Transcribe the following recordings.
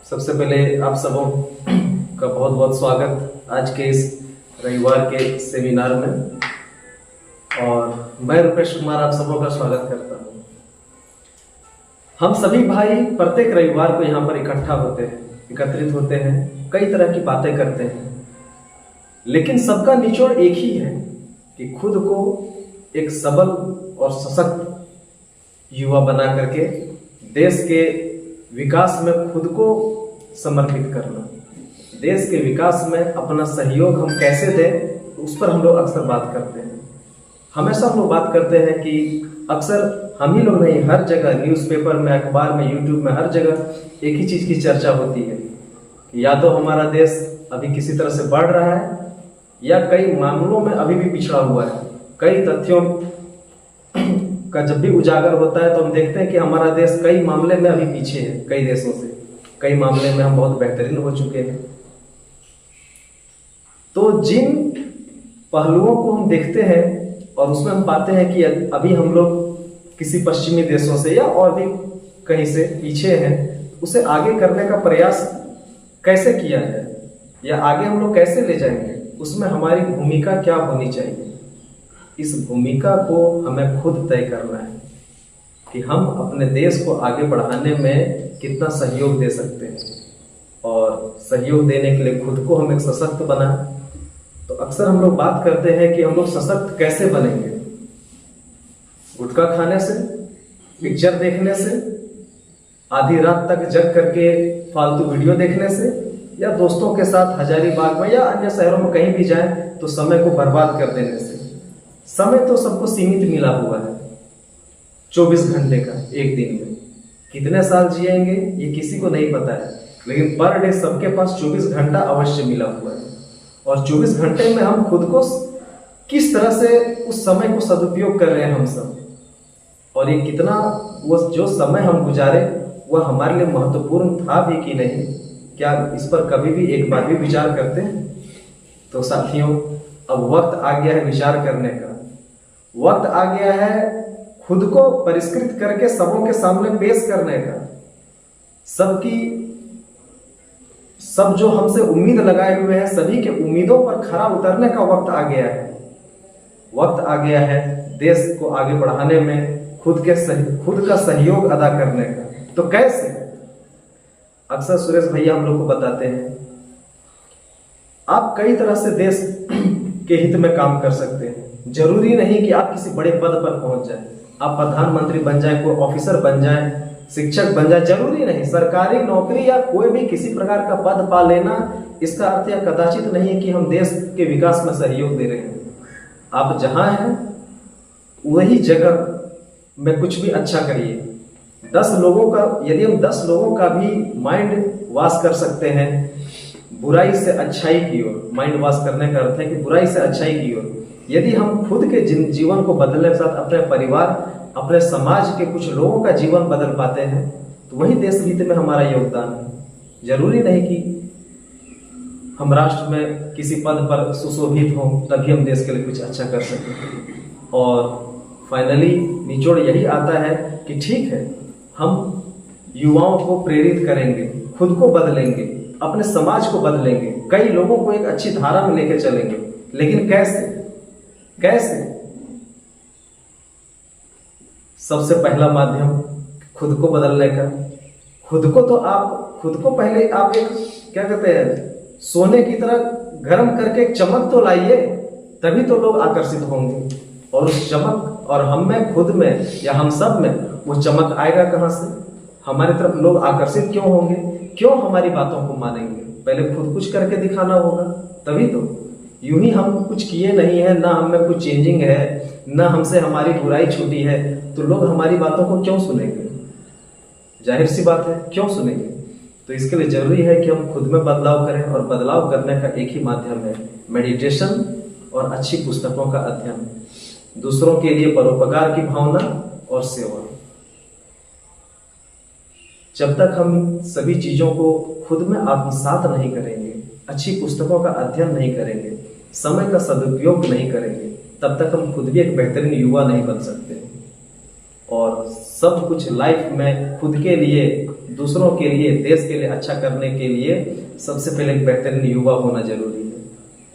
सबसे पहले आप सबों का बहुत बहुत स्वागत आज के इस रविवार के सेमिनार में। और मैं रुपेश कुमार आप सबों का स्वागत करता हूँ। हम सभी भाई प्रत्येक रविवार को यहाँ पर इकट्ठा होते हैं, एकत्रित होते हैं, कई तरह की बातें करते हैं, लेकिन सबका निचोड़ एक ही है कि खुद को एक सबल और सशक्त युवा बना करके देश के विकास में खुद को समर्पित करना, देश के विकास में अपना सहयोग हम कैसे दें उस पर हम लोग अक्सर बात करते हैं। हमेशा हम लोग बात करते हैं कि अक्सर हम ही लोग नहीं, हर जगह न्यूज़पेपर में, अखबार में, यूट्यूब में, हर जगह एक ही चीज़ की चर्चा होती है कि या तो हमारा देश अभी किसी तरह से बढ़ रहा है या कई मामलों में अभी भी पिछड़ा हुआ है। कई तथ्यों का जब भी उजागर होता है तो हम देखते हैं कि हमारा देश कई मामले में अभी पीछे है, कई देशों से। कई मामले में हम बहुत बेहतरीन हो चुके हैं। तो जिन पहलुओं को हम देखते हैं और उसमें हम पाते हैं कि अभी हम लोग किसी पश्चिमी देशों से या और भी कहीं से पीछे हैं, उसे आगे करने का प्रयास कैसे किया जाए या आगे हम लोग कैसे ले जाएंगे, उसमें हमारी भूमिका क्या होनी चाहिए। इस भूमिका को हमें खुद तय करना है कि हम अपने देश को आगे बढ़ाने में कितना सहयोग दे सकते हैं। और सहयोग देने के लिए खुद को हम एक सशक्त बनाएं। तो अक्सर हम लोग बात करते हैं कि हम लोग सशक्त कैसे बनेंगे। गुटखा खाने से, पिक्चर देखने से, आधी रात तक जग करके फालतू वीडियो देखने से, या दोस्तों के साथ हजारीबाग में या अन्य शहरों में कहीं भी जाएं तो समय को बर्बाद कर देने से। समय तो सबको सीमित मिला हुआ है, 24 घंटे का एक दिन में। कितने साल जिएंगे ये किसी को नहीं पता है, लेकिन पर डे सबके पास 24 घंटा अवश्य मिला हुआ है। और 24 घंटे में हम खुद को किस तरह से उस समय को सदुपयोग कर रहे हैं हम सब, और ये कितना वो जो समय हम गुजारे वह हमारे लिए महत्वपूर्ण था भी कि नहीं, क्या इस पर कभी भी एक बार भी विचार करते हैं। तो साथियों, अब वक्त आ गया है विचार करने का। वक्त आ गया है खुद को परिष्कृत करके सबों के सामने पेश करने का। सब जो हमसे उम्मीद लगाए हुए हैं, सभी के उम्मीदों पर खरा उतरने का वक्त आ गया है। वक्त आ गया है देश को आगे बढ़ाने में खुद का सहयोग अदा करने का। तो कैसे? अक्सर सुरेश भैया हम लोग को बताते हैं आप कई तरह से देश के हित में काम कर सकते हैं। जरूरी नहीं कि आप किसी बड़े पद पर पहुंच जाए, आप प्रधानमंत्री बन जाए, कोई ऑफिसर बन जाए, शिक्षक बन जाए, जरूरी नहीं। सरकारी नौकरी या कोई भी किसी प्रकार का पद पा लेना इसका अर्थ यह कदाचित नहीं है कि हम देश के विकास में सहयोग दे रहे हैं। आप जहां हैं वही जगह में कुछ भी अच्छा करिए। 10 लोगों का, यदि हम 10 लोगों का भी माइंड वॉश कर सकते हैं बुराई से अच्छाई की ओर, माइंड वॉश करने का अर्थ है कि बुराई से अच्छाई की ओर, यदि हम खुद के जीवन को बदलने के साथ अपने परिवार, अपने समाज के कुछ लोगों का जीवन बदल पाते हैं तो वही देश हित में हमारा योगदान है। जरूरी नहीं कि हम राष्ट्र में किसी पद पर सुशोभित हों तभी हम देश के लिए कुछ अच्छा कर सकें। और फाइनली निचोड़ यही आता है कि ठीक है, हम युवाओं को प्रेरित करेंगे, खुद को बदलेंगे, अपने समाज को बदलेंगे, कई लोगों को एक अच्छी धारा में लेकर चलेंगे। लेकिन कैसे? सबसे पहला माध्यम खुद को बदलने का। खुद को पहले आप एक क्या कहते हैं, सोने की तरह गर्म करके एक चमक तो लाइए, तभी तो लोग आकर्षित होंगे। और उस चमक, और हम में, खुद में या हम सब में वो चमक आएगा कहां से? हमारी तरफ लोग आकर्षित क्यों होंगे? क्यों हमारी बातों को मानेंगे? पहले खुद कुछ करके दिखाना होगा, तभी तो। यूं ही हम कुछ किए नहीं है, ना हम में कुछ चेंजिंग है, ना हमसे हमारी बुराई छूटी है, तो लोग हमारी बातों को क्यों सुनेंगे? जाहिर सी बात है, क्यों सुनेंगे? तो इसके लिए जरूरी है कि हम खुद में बदलाव करें, और बदलाव करने का एक ही माध्यम है मेडिटेशन और अच्छी पुस्तकों का अध्ययन, दूसरों के लिए परोपकार की भावना और सेवा। जब तक हम सभी चीजों को खुद में आत्मसात नहीं करेंगे, अच्छी पुस्तकों का अध्ययन नहीं करेंगे, समय का सदुपयोग नहीं करेंगे, तब तक हम खुद भी एक बेहतरीन युवा नहीं बन सकते। और सब कुछ लाइफ में खुद के लिए दूसरों के लिए, देश के लिए अच्छा करने के लिए सबसे पहले एक बेहतरीन युवा होना जरूरी है।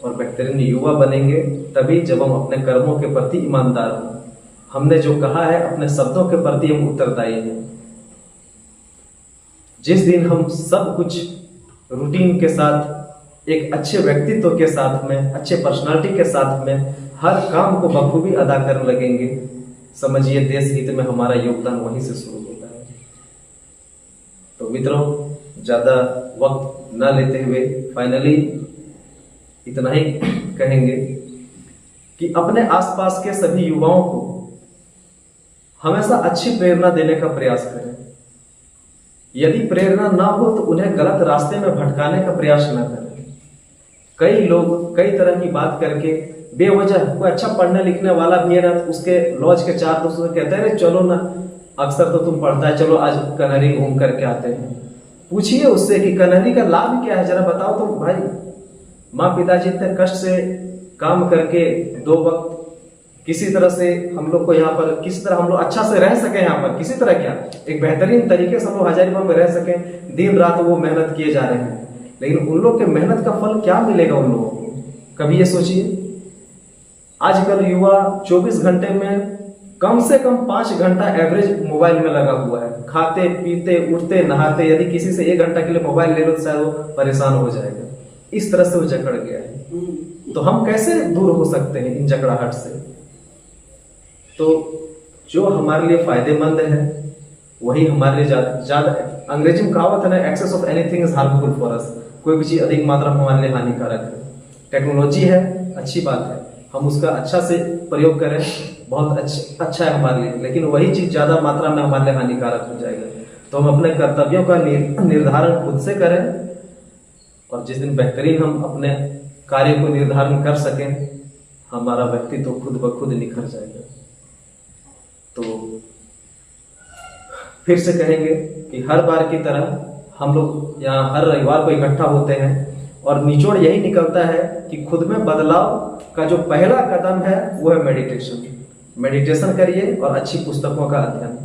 और बेहतरीन युवा बनेंगे तभी जब हम अपने कर्मों के प्रति ईमानदार हों, हमने जो कहा है अपने शब्दों के प्रति हम उत्तरदायी हैं। जिस दिन हम सब कुछ रूटीन के साथ, एक अच्छे व्यक्तित्व के साथ में, अच्छे पर्सनालिटी के साथ में हर काम को बखूबी अदा करने लगेंगे, समझिए देश हित में हमारा योगदान वहीं से शुरू होता है। तो मित्रों, ज्यादा वक्त ना लेते हुए फाइनली इतना ही कहेंगे कि अपने आसपास के सभी युवाओं को हमेशा अच्छी प्रेरणा देने का प्रयास करें। यदि प्रेरणा ना हो तो उन्हें गलत रास्ते में भटकाने का प्रयास न करें। कई लोग कई तरह की बात करके बेवजह, कोई अच्छा पढ़ने लिखने वाला भी है ना, तो उसके लॉज के चार दोस्तों से कहते हैं चलो ना, अक्सर तो तुम पढ़ता है, चलो आज कन्हरी घूम करके आते हैं। पूछिए उससे कि कन्हरी का लाभ क्या है, जरा बताओ तो भाई। माँ पिताजी इतने कष्ट से काम करके 2 वक्त किसी तरह से हम लोग को यहाँ पर, किसी तरह हम लोग अच्छा से रह सके, यहाँ पर किसी तरह क्या, एक बेहतरीन तरीके से हम लोग हजारीबाग में रह सकें। दिन रात वो मेहनत किए जा रहे हैं, लेकिन उन लोग के मेहनत का फल क्या मिलेगा उन लोगों को? कभी ये सोचिए। आजकल युवा 24 घंटे में कम से कम 5 घंटा एवरेज मोबाइल में लगा हुआ है। खाते पीते उठते नहाते, यदि किसी से 1 घंटा के लिए मोबाइल ले लो तो शायद वो परेशान हो जाएगा। इस तरह से वो जकड़ गया है। तो हम कैसे दूर हो सकते हैं इन जकड़ाहट से? तो जो हमारे लिए फायदेमंद है वही हमारे लिए ज्यादा, अंग्रेजी में कहावत है ना, excess of anything is harmful for us. कोई भी चीज अधिक मात्रा में हमारे लिए हानिकारक है। टेक्नोलॉजी है, अच्छी बात है, हम उसका अच्छा से प्रयोग करें, बहुत अच्छा है हमारे लिए, लेकिन वही चीज ज्यादा मात्रा में हमारे लिए हानिकारक हो जाएगा। तो हम अपने कर्तव्यों का निर्धारण खुद से करें, और जिस दिन बेहतरीन हम अपने कार्य को निर्धारण कर सकें, हमारा व्यक्तित्व खुद ब खुद निखर जाएगा। तो फिर से कहेंगे कि हर बार की तरह हम लोग यहाँ हर रविवार को इकट्ठा होते हैं, और निचोड़ यही निकलता है कि खुद में बदलाव का जो पहला कदम है वो है मेडिटेशन। मेडिटेशन करिए और अच्छी पुस्तकों का अध्ययन।